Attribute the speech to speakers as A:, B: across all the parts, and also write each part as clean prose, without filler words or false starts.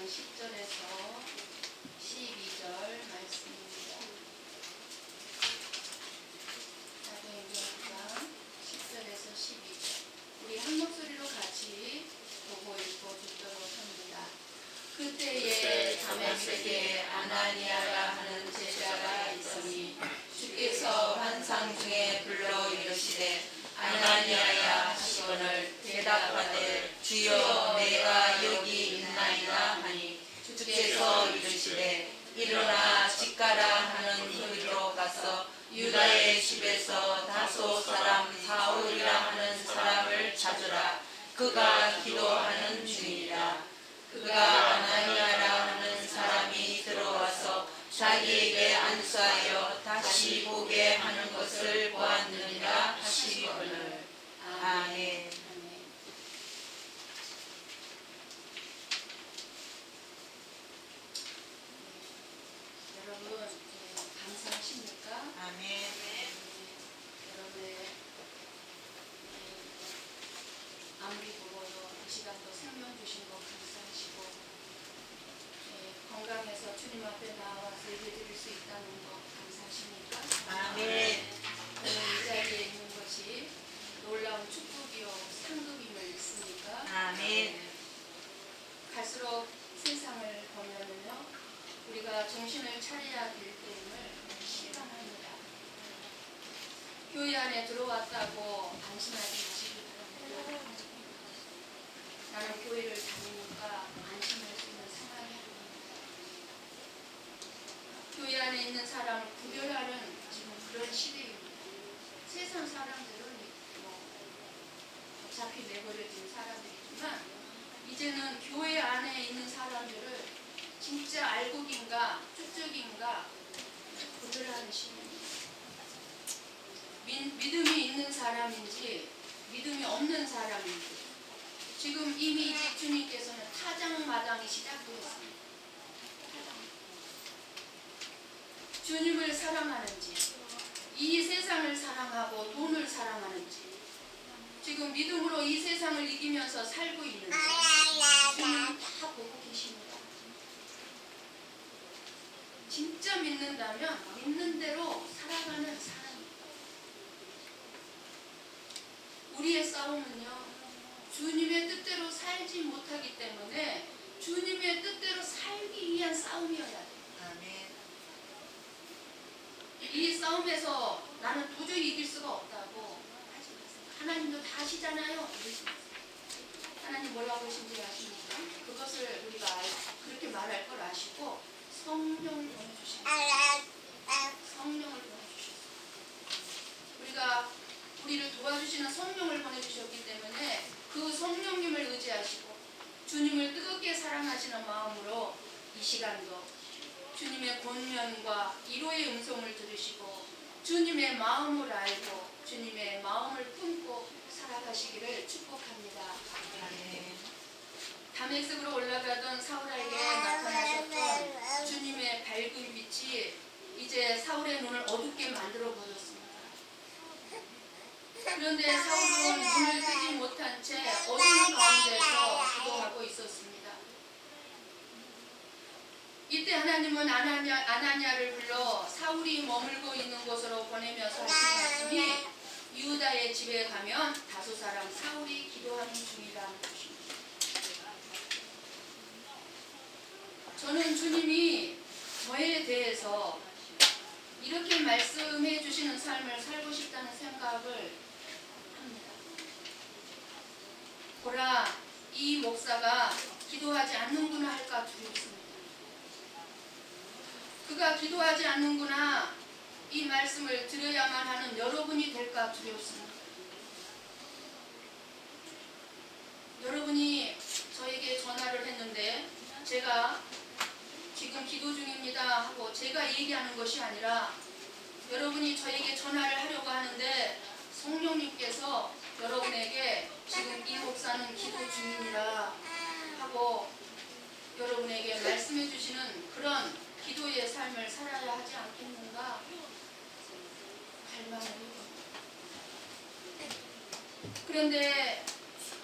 A: 10절에서 12절 말씀입니다. 사도행전 9장 10절에서 12절. 우리 한 목소리로 같이 보고 읽고 듣도록 합니다. 그때에 다메섹에 아나니아라 하는 제자가 있으니 주께서 환상 중에 불러 이르시되 아나니아야 하시거늘 대답하되 주여 내가 여기 있나이다 하니 주께서 이르시되 일어나 집가라 하는 소리로 가서 유다의 집에서 다소 사람 사울이라 하는 사람을 찾으라. 그가 기도하는 중이라. 그가 아나니아라 하는 사람이 들어와서 자기에게 안수하여 다시 보게 하는 것을 보았느니라 하시거늘. 아멘. 여러분 감사하십니까?
B: 아멘.
A: 여러분의 아무리 더워도 이 시간도 생명 주신 것 감사하시고 건강해서 주님 앞에 나와서 예배드릴 수 있다는 것 감사하십니까?
B: 아멘.
A: 이 자리에 있는 것이 놀라운 축복이요 상급임을 믿습니까?
B: 아멘.
A: 갈수록 세상을 보면은요 우리가 정신을 차려야 될 때임을 실감합니다. 교회 안에 들어왔다고 안심하지 마시기 바랍니다. 나는 교회를 다니니까 안심할 수 있는 상황이 아닙니다. 교회 안에 있는 사람을 구별하는 지금 그런 시대입니다. 세상 사람들은 어차피 내버려진 사람들이지만 이제는 교회 안에 있는 사람들을 진짜 알곡인가 쭉쭉인가 구별하는 시대입니다. 믿음이 있는 사람인지 믿음이 없는 사람인지 지금 이미 주님께서는 타장마당이 시작되었습니다. 주님을 사랑하는지 이 세상을 사랑하고 돈을 사랑하는지 지금 믿음으로 이 세상을 이기면서 살고 있는지 주님 다 보고 계십니다. 진짜 믿는다면 믿는 대로 살아가는 사람입니다. 우리의 싸움은요 주님의 뜻대로 살지 못하기 때문에 주님의 뜻대로 살기 위한 싸움이어야 돼요.
B: 아멘.
A: 이 싸움에서 나는 도저히 이길 수가 없다고 하지 마세요. 하나님도 다 아시잖아요. 하나님 뭐라고 하신지 아십니까? 그것을 우리가 그렇게 말할 걸 아시고 성령을 보내주십니다. 성령을 보내주셨어요. 우리가 우리를 도와주시는 성령을 보내주셨기 때문에 그 성령님을 의지하시고 주님을 뜨겁게 사랑하시는 마음으로 이 시간도 주님의 권면과 위로의 음성을 들으시고 주님의 마음을 알고 주님의 마음을 품고 살아가시기를 축복합니다.
B: 아멘.
A: 다메섹으로 올라가던 사울에게 나타나셨던 주님의 밝은 빛이 이제 사울의 눈을 어둡게 만들어 버렸습니다. 그런데 사울은 눈을 뜨지 못한 채 어둠 가운데서 기도하고 있었습니다. 이때 하나님은 아나니아를 불러 사울이 머물고 있는 곳으로 보내면서 하신 말씀이 유다의 집에 가면 다소 사람 사울이 기도하는 중이라는 것입니다. 저는 주님이 저에 대해서 이렇게 말씀해 주시는 삶을 살고 싶다는 생각을 합니다. 보라, 이 목사가 기도하지 않는구나 할까 두렵습니다. 그가 기도하지 않는구나 이 말씀을 드려야만 하는 여러분이 될까 두렵습니다. 여러분이 저에게 전화를 했는데 제가 지금 기도 중입니다 하고 제가 얘기하는 것이 아니라 여러분이 저에게 전화를 하려고 하는데 성령님께서 여러분에게 지금 이 목사는 기도 중이니라 하고 여러분에게 말씀해 주시는 그런 기도의 삶을 살아야 하지 않겠는가 갈망을 해봅니다. 그런데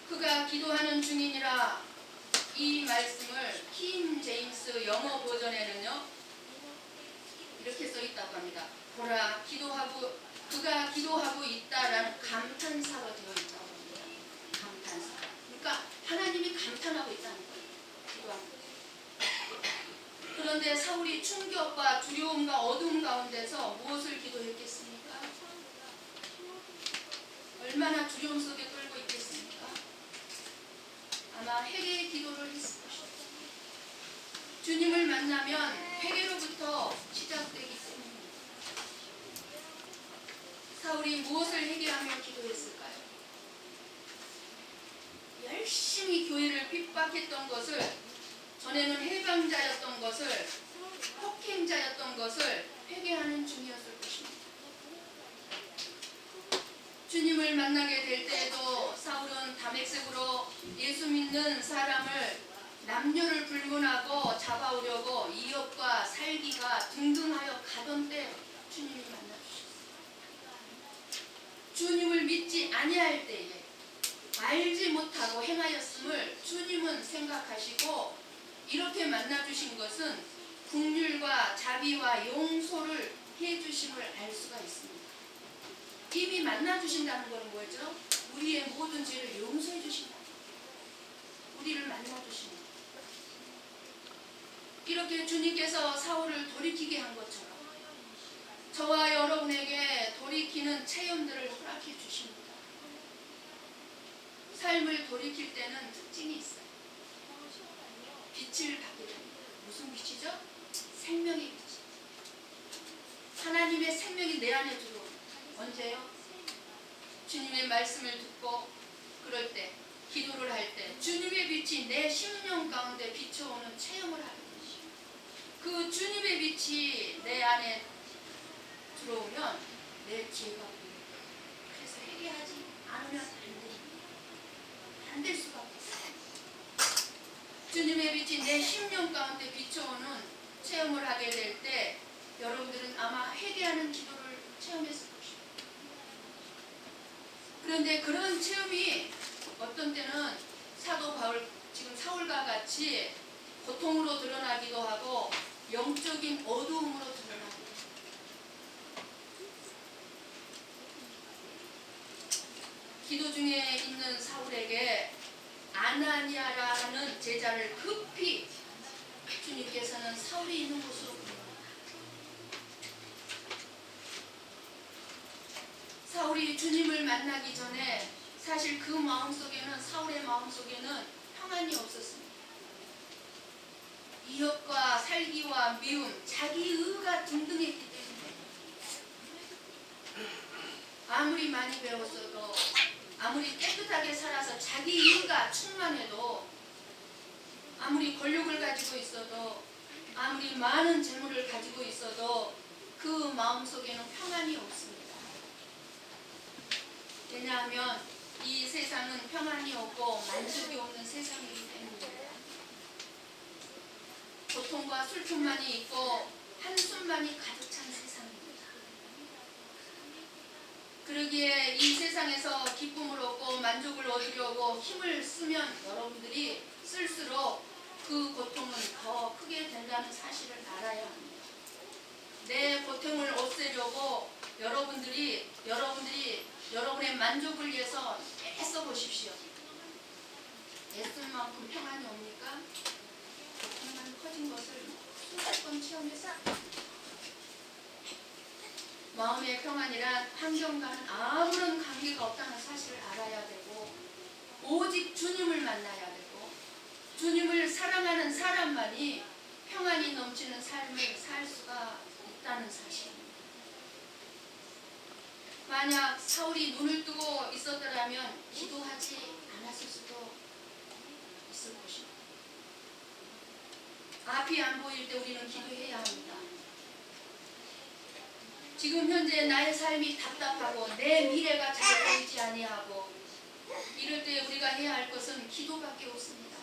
A: 그가 기도하는 중이니라 이 말씀을 킹 제임스 영어 버전에는요 이렇게 써 있다고 합니다. 보라, 그가 기도하고 있다라는 감탄사로 되어 있다고 합니다. 감탄사. 그러니까 하나님이 감탄하고 있다는 거예요. 기도하는 거예요. 그런데 사울이 충격과 두려움과 어두움 가운데서 무엇을 기도했겠습니까? 얼마나 두려움 속에 떨고 있겠습니까? 아마 회개의 기도를 했을 것입니다. 주님을 만나면 회개로부터 시작되기 때문입니다. 사울이 무엇을 회개하며 기도했을까요? 열심히 교회를 핍박했던 것을, 전에는 해방자였던 것을, 폭행자였던 것을 회개하는 중이었을 것입니다. 주님을 만나게 될 때에도 사울은 다메섹으로 예수 믿는 사람을 남녀를 불문하고 잡아오려고 이업과 살기가 등등하여 가던 때 주님이 만나주셨어요. 주님을 믿지 아니할 때에 알지 못하고 행하였음을 주님은 생각하시고 이렇게 만나주신 것은 긍휼과 자비와 용서를 해주심을 알 수가 있습니다. 이미 만나주신다는 것은 뭐죠? 우리의 모든 죄를 용서해 주신다. 우리를 만나주신다. 이렇게 주님께서 사울을 돌이키게 한 것처럼 저와 여러분에게 돌이키는 체험들을 허락해 주십니다. 삶을 돌이킬 때는 특징이 있어요. 빛을 받게 됩니다. 무슨 빛이죠? 생명의 빛. 하나님의 생명이 내 안에 들어옵니다. 언제요? 주님의 말씀을 듣고 그럴 때, 기도를 할 때 주님의 빛이 내 심령 가운데 비춰오는 체험을 하는 것이죠. 그 주님의 빛이 내 안에 들어오면 내 죄가 보입니다. 그래서 회개하지 않으면 안 됩니다. 안 될 수밖에 없어요. 주님의 빛이 내 심령 가운데 비춰오는 체험을 하게 될 때 여러분들은 아마 회개하는 기도를 체험했을 것입니다. 그런데 그런 체험이 어떤 때는 사도 바울, 지금 사울과 같이 고통으로 드러나기도 하고 영적인 어두움으로 드러나기도 합니다. 기도 중에 있는 사울에게 아나니아라는 제자를 급히 주님께서는 사울이 있는 곳으로 보냅니다. 사울이 주님을 만나기 전에 사실 그 마음속에는, 사울의 마음속에는 평안이 없었습니다. 이업과 살기와 미움, 자기 의가 등등했기 때문에 아무리 많이 배웠어도, 아무리 깨끗하게 살아서 자기 의가 충만해도, 아무리 권력을 가지고 있어도, 아무리 많은 재물을 가지고 있어도 그 마음속에는 평안이 없습니다. 왜냐하면 이 세상은 평안이 없고 만족이 없는 세상이기 때문입니다. 고통과 슬픔만이 있고 한숨만이 가득 찬 세상입니다. 그러기에 이 세상에서 기쁨을 얻고 만족을 얻으려고 힘을 쓰면 여러분들이 쓸수록 그 고통은 더 크게 된다는 사실을 알아야 합니다. 내 고통을 없애려고 여러분들이 여러분의 만족을 위해서 애써 보십시오. 애쓸 만큼 평안이 옵니까? 고통만 커진 것을 수십 번 체험해서 마음의 평안이란 환경과는 아무런 관계가 없다는 사실을 알아야 되고, 오직 주님을 만나야 되고, 주님을 사랑하는 사람만이 평안이 넘치는 삶을 살 수가 있다는 사실입니다. 만약 사울이 눈을 뜨고 있었더라면 기도하지 않았을 수도 있을 것입니다. 앞이 안 보일 때 우리는 기도해야 합니다. 지금 현재 나의 삶이 답답하고 내 미래가 잘 보이지 아니하고 이럴 때 우리가 해야 할 것은 기도밖에 없습니다.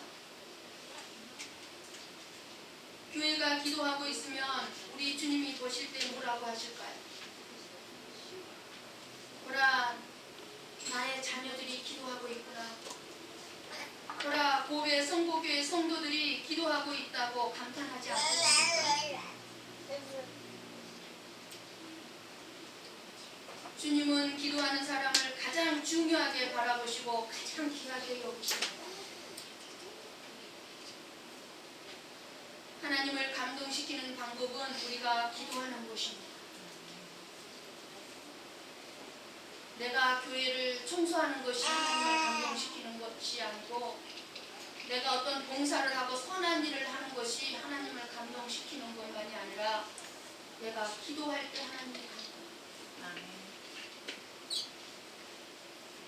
A: 교회가 기도하고 있으면 우리 주님이 보실 때 뭐라고 하실까요? 보라, 나의 자녀들이 기도하고 있구나. 보라, 고베 성보교회 성도들이 기도하고 있다고 감탄하지 않겠습니까? 주님은 기도하는 사람을 가장 중요하게 바라보시고 가장 귀하게 여기십니다. 하나님을 감동시키는 방법은 우리가 기도하는 것입니다. 내가 교회를 청소하는 것이 하나님을 감동시키는 것이 아니고 내가 어떤 봉사를 하고 선한 일을 하는 것이 하나님을 감동시키는 것만이 아니라 내가 기도할 때 하나님을 감동.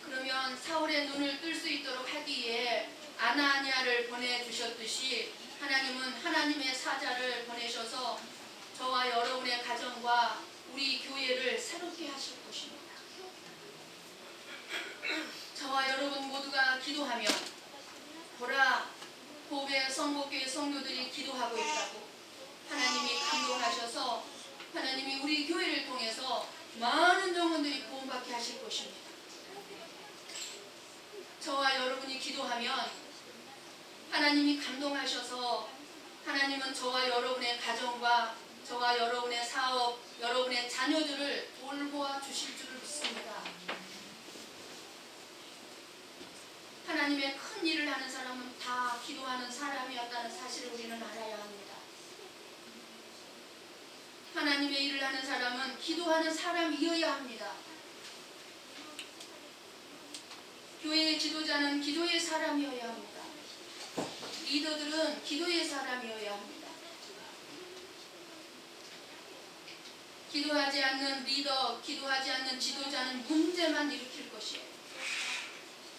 A: 그러면 사울의 눈을 뜰 수 있도록 하기 위해 아나니아를 보내주셨듯이 하나님은 하나님의 사자를 보내셔서 저와 여러분의 가정과 우리 교회를 새롭게 하실 것입니다. 저와 여러분 모두가 기도하면 보라 고베 성복교회 성도들이 기도하고 있다고 하나님이 감동하셔서 하나님이 우리 교회를 통해서 많은 영혼들이 구원받게 하실 것입니다. 저와 여러분이 기도하면 하나님이 감동하셔서 하나님은 저와 여러분의 가정과 저와 여러분의 사업, 여러분의 자녀들을 돌보아 주실 줄을 믿습니다. 하나님의 큰 일을 하는 사람은 다 기도하는 사람이었다는 사실을 우리는 알아야 합니다. 하나님의 일을 하는 사람은 기도하는 사람이어야 합니다. 교회의 지도자는 기도의 사람이어야 합니다. 리더들은 기도의 사람이어야 합니다. 기도하지 않는 리더, 기도하지 않는 지도자는 문제만 일으킬 것이에요.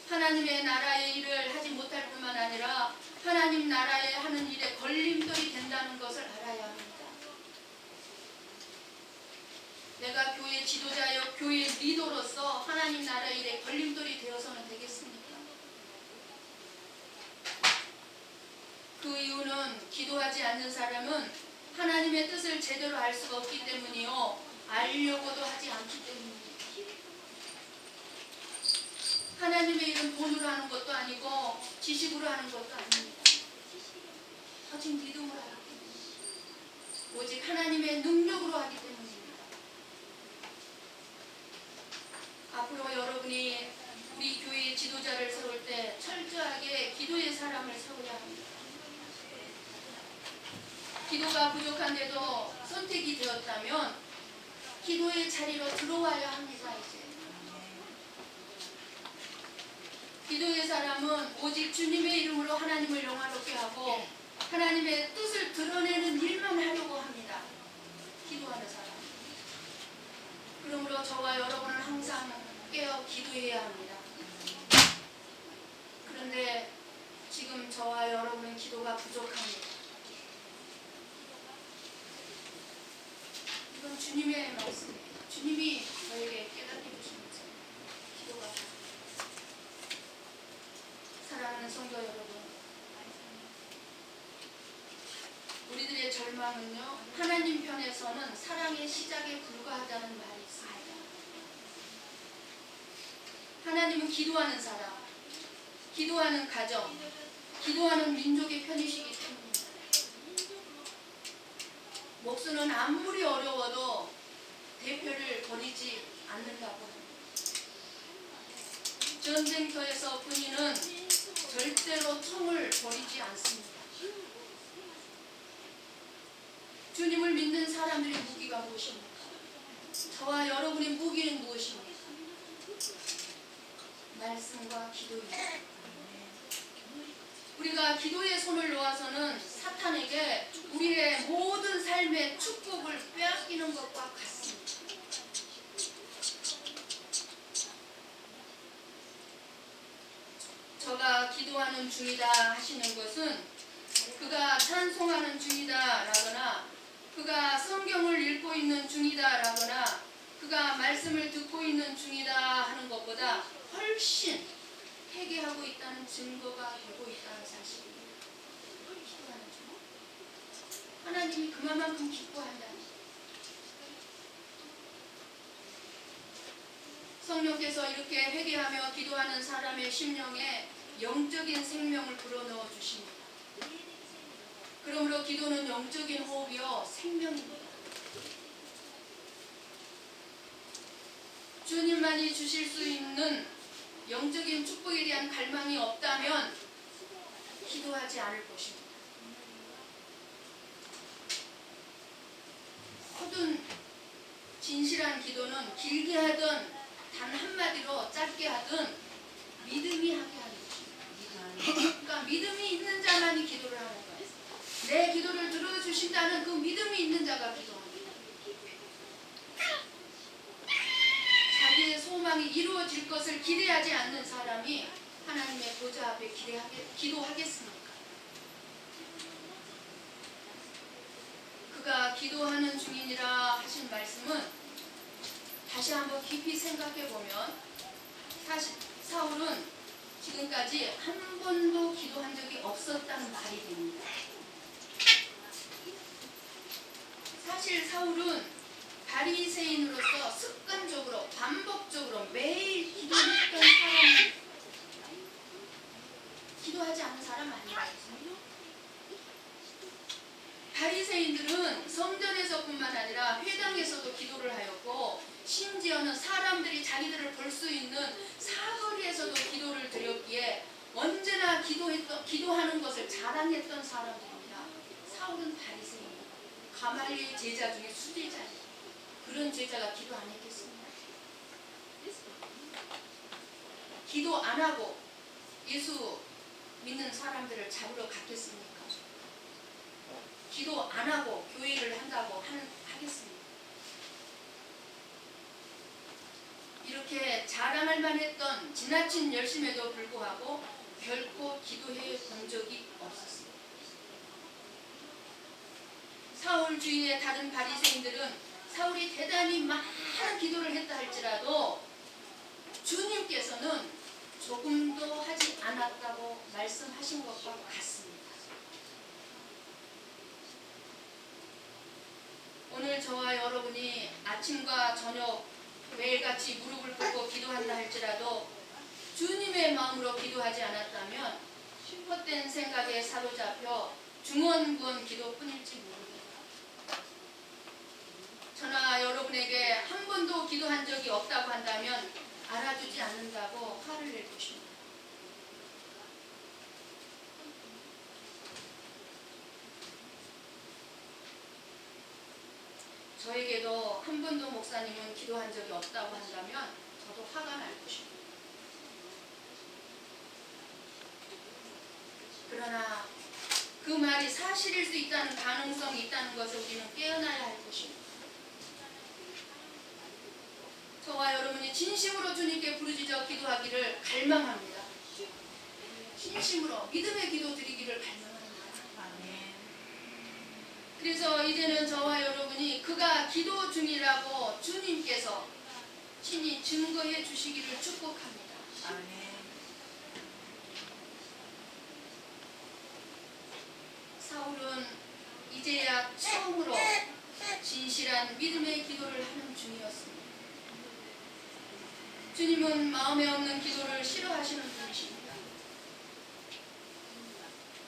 A: 하나님의 나라의 일을 하지 못할 뿐만 아니라 하나님 나라에 하는 일에 걸림돌이 된다는 것을 알아야 합니다. 내가 교회 지도자여 교회 리더로서 하나님 나라의 일에 걸림돌이 되어서는 되겠습니까? 그 이유는 기도하지 않는 사람은 하나님의 뜻을 제대로 알 수가 없기 때문이요, 알려고도 하지 않기 때문입니다. 하나님의 일은 돈으로 하는 것도 아니고 지식으로 하는 것도 아닙니다. 오직 믿음으로 하기 때문입니다. 오직 하나님의 능력으로 하기 때문입니다. 앞으로 여러분이 우리 교회의 지도자를 세울 때 철저하게 기도의 사람을 세워야 합니다. 기도가 부족한데도 선택이 되었다면 기도의 자리로 들어와야 합니다. 이제 기도의 사람은 오직 주님의 이름으로 하나님을 영화롭게 하고 하나님의 뜻을 드러내는 일만 하려고 합니다. 기도하는 사람. 그러므로 저와 여러분은 항상 깨어 기도해야 합니다. 그런데 지금 저와 여러분은 기도가 부족합니다. 이건 주님의 말씀이에요. 주님이 저에게 깨닫게 주신 말씀입니다. 기도가 부족합니다. 사랑하는 성도 여러분, 우리들의 절망은요, 하나님 편에서는 사랑의 시작에 불과하다는 말이 있습니다. 하나님은 기도하는 사람, 기도하는 가정, 기도하는 민족의 편이시기 때문입니다. 목수는 아무리 어려워도 대표를 버리지 않는다고 합니다. 전쟁터에서 군인은 절대로 총을 버리지 않습니다. 주님을 믿는 사람들의 무기가 무엇입니까? 저와 여러분의 무기는 무엇입니까? 말씀과 기도입니다. 우리가 기도의 손을 놓아서는 사탄에게 우리의 모든 삶의 축복을 빼앗기는 것과 같습니다. 저가 기도하는 중이다 하시는 것은 그가 찬송하는 중이다 라거나 그가 성경을 읽고 있는 중이다 라거나 그가 말씀을 듣고 있는 중이다 하는 것보다 훨씬 회개하고 있다는 증거가 되고 있다는 사실입니다. 기도하는 중. 하나님이 그만큼 기뻐한다는 것. 성령께서 이렇게 회개하며 기도하는 사람의 심령에 영적 영적인 생명을 불어넣어 주십니다. 그러므로 기도는 영적인 호흡이요 생명입니다. 주님만이 주실 수 있는 영적인 축복에 대한 갈망이 없다면 기도하지 않을 것입니다. 모든 진실한 기도는 길게 하든 단 한마디로 짧게 하든 믿음이 하게 하는 것입니다. 그러니까 믿음이 있는 자만이 기도를 하는 거예요. 내 기도를 들어주신다는 그 믿음이 있는 자가 기도합니다. 자기의 소망이 이루어질 것을 기대하지 않는 사람이 하나님의 보좌 앞에 기도하겠습니까? 그가 기도하는 중이니라 하신 말씀은 다시 한번 깊이 생각해 보면 사실 사울은 지금까지 한 번도 기도한 적이 없었다는 말이 됩니다. 사실 사울은 바리새인으로서 습관적으로 반복적으로 매일 기도했던 사람입니다. 기도하지 않는 사람 아니에요. 바리새인들은 성전에서뿐만 아니라 회당에서도 기도를 하였고 심지어는 사람들이 자기들을 볼 수 있는 사거리에서도 기도를 드렸기에 언제나 기도하는 것을 자랑했던 사람들입니다. 사울은 바리새인, 가말리엘 제자 중에 수제자예요. 그런 제자가 기도 안 했겠습니까? 기도 안 하고 예수 믿는 사람들을 잡으러 갔겠습니까? 기도 안 하고 교회를 한다고 하겠습니까? 이렇게 자랑할 만했던 지나친 열심에도 불구하고 결코 기도해 본 적이 없었습니다. 사울 주위의 다른 바리새인들은 사울이 대단히 많은 기도를 했다 할지라도 주님께서는 조금도 하지 않았다고 말씀하신 것과 같습니다. 오늘 저와 여러분이 아침과 저녁 매일같이 무릎을 꿇고 기도한다 할지라도 주님의 마음으로 기도하지 않았다면 헛된 생각에 사로잡혀 중언부언 기도뿐일지 모릅니다. 저나 여러분에게 한 번도 기도한 적이 없다고 한다면 알아주지 않는다고 화를 낼 것입니다. 저에게도 한 번도 목사님은 기도한 적이 없다고 한다면 저도 화가 날 것입니다. 그러나 그 말이 사실일 수 있다는 가능성이 있다는 것을 우리는 깨어나야 할 것입니다. 저와 여러분이 진심으로 주님께 부르짖어 기도하기를 갈망합니다. 진심으로 믿음의 기도 드리기를 갈망합니다. 그래서 이제는 저와 여러분이 그가 기도 중이라고 주님께서 친히 증거해 주시기를 축복합니다. 사울은 이제야 처음으로 진실한 믿음의 기도를 하는 중이었습니다. 주님은 마음에 없는 기도를 싫어하시는 분이십니다.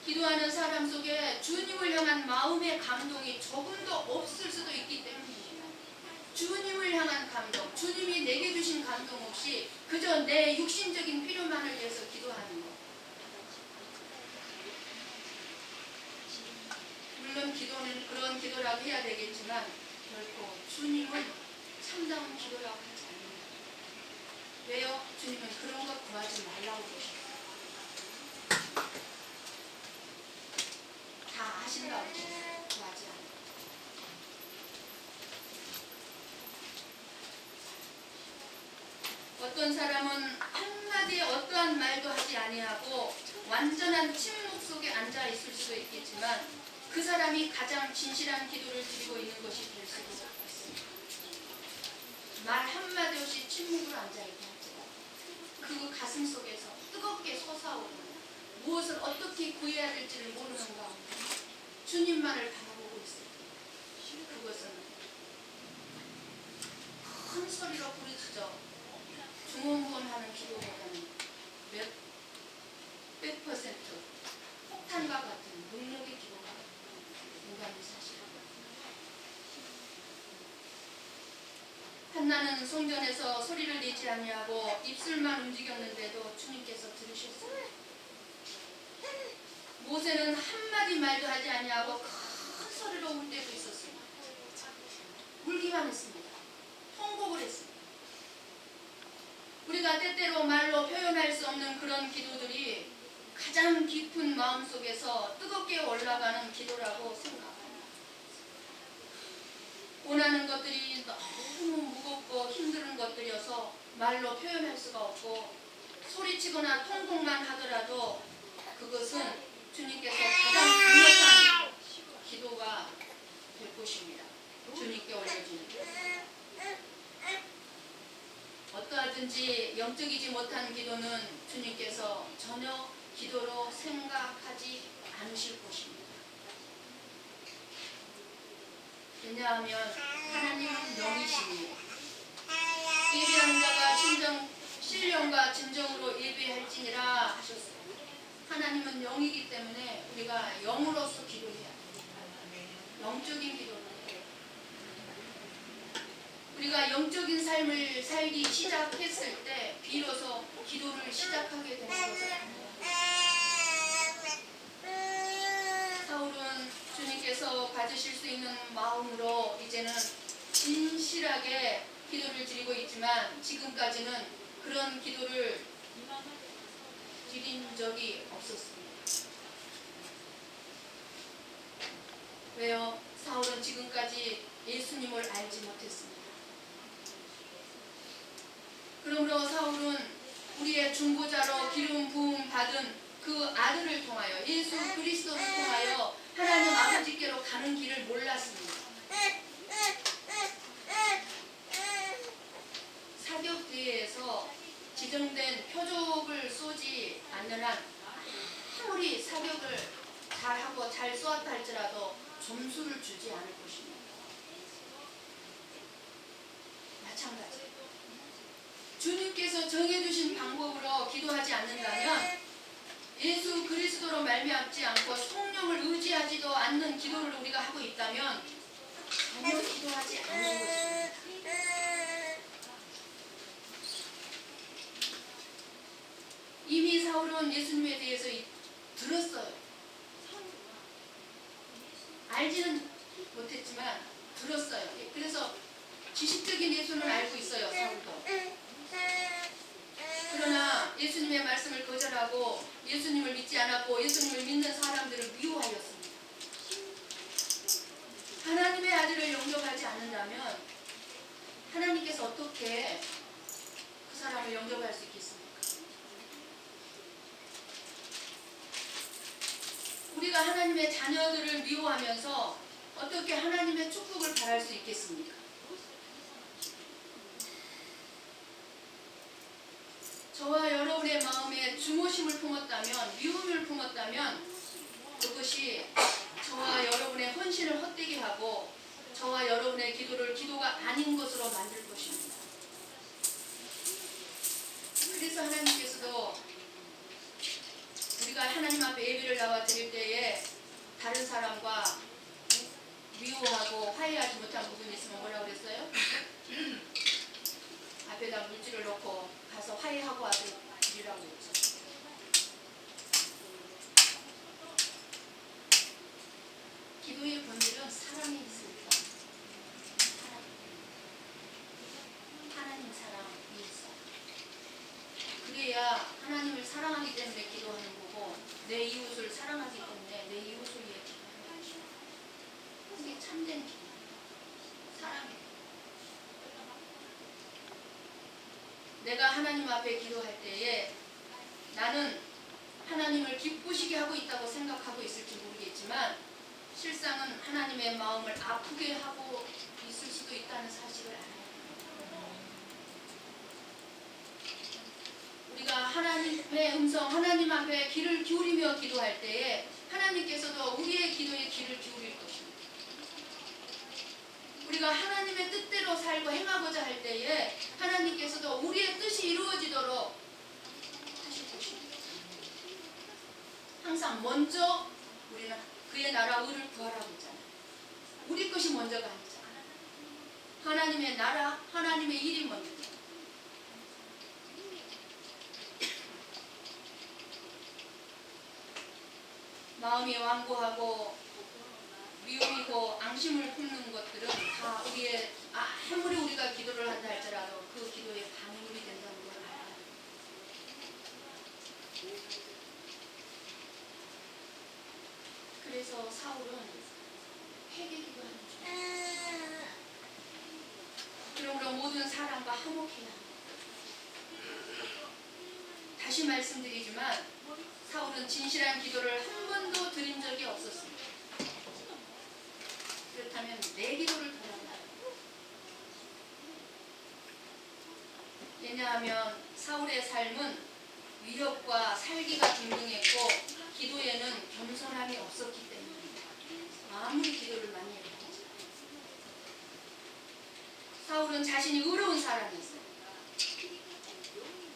A: 기도하는 사람 속에 주님을 향한 마음의 감동이 조금도 없을 수도 있기 때문입니다. 주님을 향한 감동, 주님이 내게 주신 감동 없이 그저 내 육신적인 필요만을 위해서 기도하는 것. 물론 기도는 그런 기도라고 해야 되겠지만 결코 주님은 참다운 기도라고 하지 않습니다. 왜요? 주님은 그런 것 구하지 말라고 그러십니다. 다 아신다고 구하지 않아요. 어떤 사람은 한마디 어떠한 말도 하지 아니하고 완전한 침묵 속에 앉아 있을 수도 있겠지만 그 사람이 가장 진실한 기도를 드리고 있는 것이 될 수도 있습니다. 말 한마디 없이 침묵으로 앉아 있게 할지라도 그 가슴 속에서 뜨겁게 솟아오르는 무엇을 어떻게 구해야 될지를 모르는 가운데 주님만을 바라보고 있을 때 그것은 큰 소리로 부르짖어 중언부언하는 기도보다는 몇 폭탄과 같은 능력의 기도가 인간의 사실입니다. 한나는 성전에서 소리를 내지 아니하고 입술만 움직였는데도 주님께서 들으셨습니다. 모세는 한마디 말도 하지 아니하고 큰 소리로 울 때도 있었습니다. 울기만 했습니다. 통곡을 했습니다. 우리가 때때로 말로 표현할 수 없는 그런 기도들이 가장 깊은 마음속에서 뜨겁게 올라가는 기도라고 생각합니다. 원하는 것들이 너무 무겁고 힘든 것들이어서 말로 표현할 수가 없고 소리치거나 통곡만 하더라도 그것은 주님께서 가장 강력한 기도가 될 것입니다. 주님께 올려지는 어떠하든지 영적이지 못한 기도는 주님께서 전혀 기도로 생각하지 않으실 것입니다. 왜냐하면 하나님은 영이시니 예배하는 자가 신령과 진정으로 예배할지니라 하셨습니다. 하나님은 영이기 때문에 우리가 영으로서 기도해야 합니다. 영적인 기도를 해요. 우리가 영적인 삶을 살기 시작했을 때 비로소 기도를 시작하게 되는 것을 압니다. 사울은 주님께서 가지실 수 있는 마음으로 이제는 진실하게 기도를 드리고 있지만 지금까지는 그런 기도를 드린 적이 없었습니다. 왜요? 사울은 지금까지 예수님을 알지 못했습니다. 그러므로 사울은 우리의 중보자로 기름 부음 받은 그 아들을 통하여 예수 그리스도를 통하여 하나님 아버지께로 가는 길을 몰랐습니다. 사격대회에서 지정된 표적을 쏘지 않는 한 아무리 사격을 잘하고 잘 쏘았다 할지라도 점수를 주지 않을 것입니다. 마찬가지. 주님께서 정해주신 방법으로 기도하지 않는다면 예수 그리스도로 말미암지 않고 성령을 의지하지도 않는 기도를 우리가 하고 있다면 전혀 기도하지 않는 것입니다. 이미 사울은 예수님에 대해서 들었어요. 알지는 못했지만 들었어요. 그래서 지식적인 예수는 알고 있어요. 사울도. 그러나 예수님의 말씀을 거절하고 예수님을 믿지 않았고 예수님을 믿는 사람들을 미워하였습니다. 하나님의 아들을 영접하지 않는다면 하나님께서 어떻게 그 사람을 영접할 수 있겠습니까? 우리가 하나님의 자녀들을 미워하면서 어떻게 하나님의 축복을 바랄 수 있겠습니까? 저와 여러분의 마음에 중오심을 품었다면, 미움을 품었다면 그것이 저와 여러분의 헌신을 헛되게 하고 저와 여러분의 기도를 기도가 아닌 것으로 만들 것입니다. 그래서 하나님께서도 우리가 하나님 앞에 예배를 나와 드릴 때에 다른 사람과 미워하고 화해하지 못한 부분이 있으면 뭐라고 그랬어요? 앞에다 물질을 놓고 가서 화해하고 와서 드리라고 했죠. 기도의 본질은 사랑에 있습니다. 사랑. 하나님 사랑이 있어. 그래야 하나님을 사랑하기 때문에 기도하는 거고 내 이웃을 사랑하기 때문에 내 이웃을 위해 기도하는 것이죠. 그게 참된 기도. 사랑이에요. 내가 하나님 앞에 기도할 때에 나는 하나님을 기쁘시게 하고 있다고 생각하고 있을지 모르겠지만 실상은 하나님의 마음을 아프게 하고 있을 수도 있다는 사실을 알아요. 우리가 하나님의 음성, 하나님 앞에 귀를 기울이며 기도할 때에 하나님께서도 우리의 기도에 귀를 기울일 것입니다. 우리가 하나님의 뜻대로 살고 행하고자 할 때에 하나님께서도 우리의 뜻이 이루어지도록 하실 것입니다. 항상 먼저 우리는 그의 나라 의를 구하라고 했잖아요. 우리 것이 먼저가 아니잖아요. 하나님의 나라, 하나님의 일이 먼저잖아요. 마음이 완고하고 미움이고 앙심을 품는 것들은 다 우리의 아무리 우리가 기도를 한다 할지라도 그 기도에 반응이 된다는 걸 알아요. 그래서 사울은 회개 기도하는 중이에요. 그러므로 모든 사람과 화목해야 합니다. 다시 말씀드리지만 사울은 진실한 기도를 한 번도 드린 적이 없었습니다. 그렇다면 내 기도를 돌아봐요. 왜냐하면 사울의 삶은 위력과 살기가 등등했고 기도에는 겸손함이 없었기 때문입니다. 아무리 기도를 많이 해도 사울은 자신이 의로운 사람이었어요.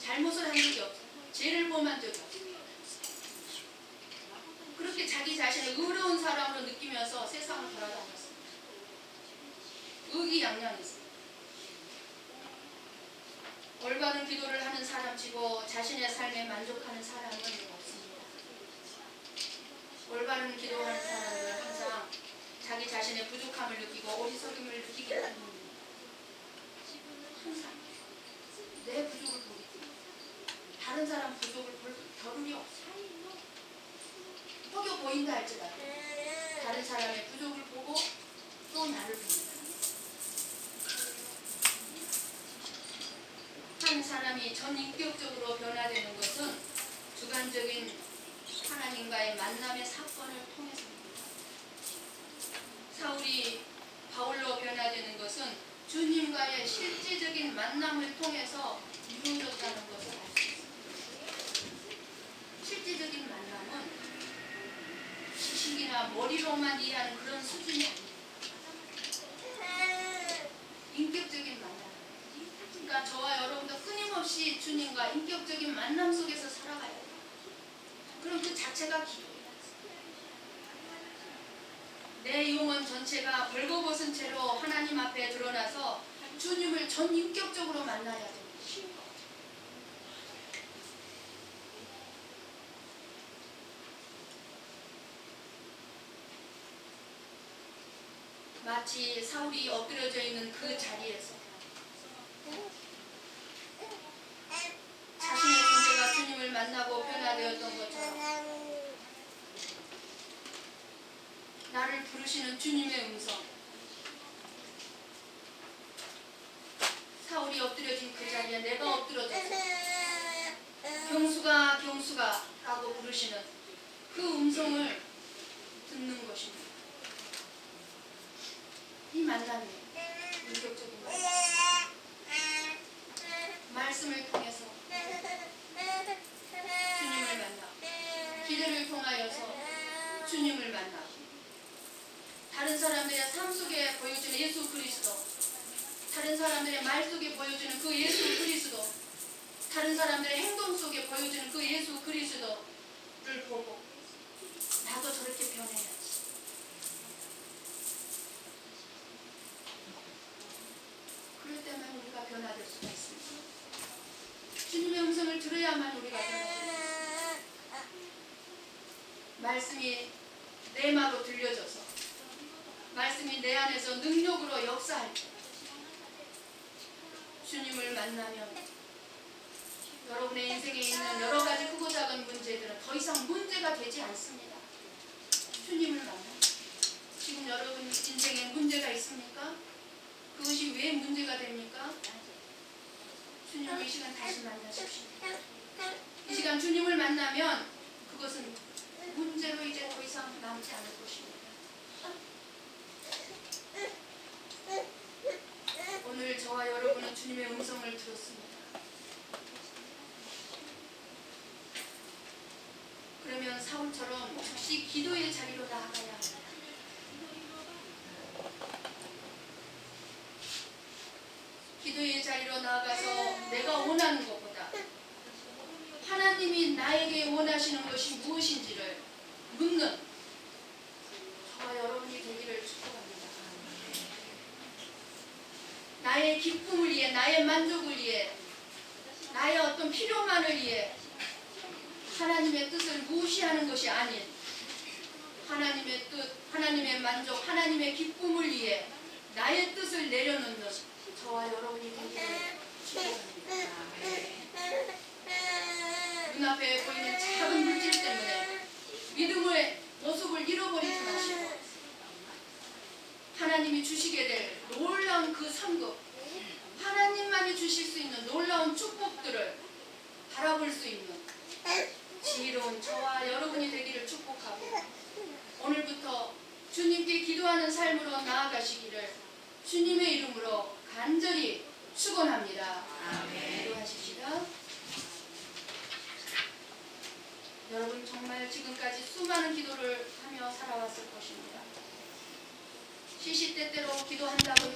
A: 잘못을 한 적이 없어요. 죄를 범한 적이 없어요. 그렇게 자기 자신을 의로운 사람으로 느끼면서 세상을 돌아다녔어요. 의기양양했어요. 올바른 기도를 하는 사람치고 자신의 삶에 만족하는 사람은 없습니다. 올바른 기도하는 사람은 항상 자기 자신의 부족함을 느끼고 어리석음을 느끼기 때문입니다. 항상 내 부족을 보기 때문에 다른 사람 부족을 볼 겨를이 없어요. 혹여 보인다 할지라도 다른 사람의 부족을 보고 또 나를 봅니다. 한 사람이 전인격적으로 변화되는 것은 주관적인 하나님과의 만남의 사건을 통해서입니다. 사울이 바울로 변화되는 것은 주님과의 실제적인 만남을 통해서 이루어졌다는 것을 알 수 있습니다. 실제적인 만남은 지식이나 머리로만 이해하는 그런 수준이 아닙니다. 인격적인 만남. 그러니까 저와 여러분도 끊임없이 주님과 인격적인 만남 속에서 살아가야 돼요. 그럼 그 자체가 기도예요. 내 영혼 전체가 벌거벗은 채로 하나님 앞에 드러나서 주님을 전인격적으로 만나야 돼요. 마치 사울이 엎드려져 있는 그 자리에서 자신의 존재가 주님을 만나고 변화되었던 것처럼 나를 부르시는 주님의 음성, 사울이 엎드려진 그 자리에 내가 엎드려져서 경수가 경수가 라고 부르시는 그 음성을 듣는 것입니다. 이 만남이 인격적인 만남. 말씀을 통해서 주님을 만나고 기도를 통하여서 주님을 만나고 다른 사람들의 삶 속에 보여주는 예수 그리스도, 다른 사람들의 말 속에 보여주는 그 예수 그리스도, 다른 사람들의 행동 속에 보여주는 그 예수 그리스도를 보고 나도 저렇게 변해야지. 그럴 때만 우리가 변화될 수가 있습니다. 주님의 음성을 들어야만 우리가 변화될 수 있습니다. 말씀이 내 마로 들려져서 말씀이 내 안에서 능력으로 역사할 때 주님을 만나면 여러분의 인생에 있는 여러 가지 크고 작은 문제들은 더 이상 문제가 되지 않습니다. 주님을 만나면 지금 여러분 인생에 문제가 있습니까? 그것이 왜 문제가 됩니까? 주님을 이 시간 다시 만나십시오. 이 시간 주님을 만나면 그것은 문제로 이제 더 이상 남지 않을 것입니다. 오늘 저와 여러분은 주님의 음성을 들었습니다. 그러면 사울처럼 즉시 기도의 자리로 나아가야 합니다. 기도의 자리로 나아가서 내가 원하는 것보다 하나님이 나에게 원하시는 것이 무엇인지를 묻는 저와 여러분이 되기를 축복합니다. 나의 기쁨을 위해, 나의 만족을 위해, 나의 어떤 필요만을 위해 하나님의 뜻을 무시하는 것이 아닌 하나님의 뜻, 하나님의 만족, 하나님의 기쁨을 위해 나의 뜻을 내려놓는 저와 여러분이 되기를 축복합니다. 눈앞에 보이는 작은 물질 때문에 믿음의 모습을 잃어버리지 마시고 하나님이 주시게 될 놀라운 그 선급, 하나님만이 주실 수 있는 놀라운 축복들을 바라볼 수 있는 지혜로운 저와 여러분이 되기를 축복하고 오늘부터 주님께 기도하는 삶으로 나아가시기를 주님의 이름으로 간절히 축원합니다. 기도하십시다. 여러분 정말 지금까지 수많은 기도를 하며 살아왔을 것입니다. 시시때때로 기도한다고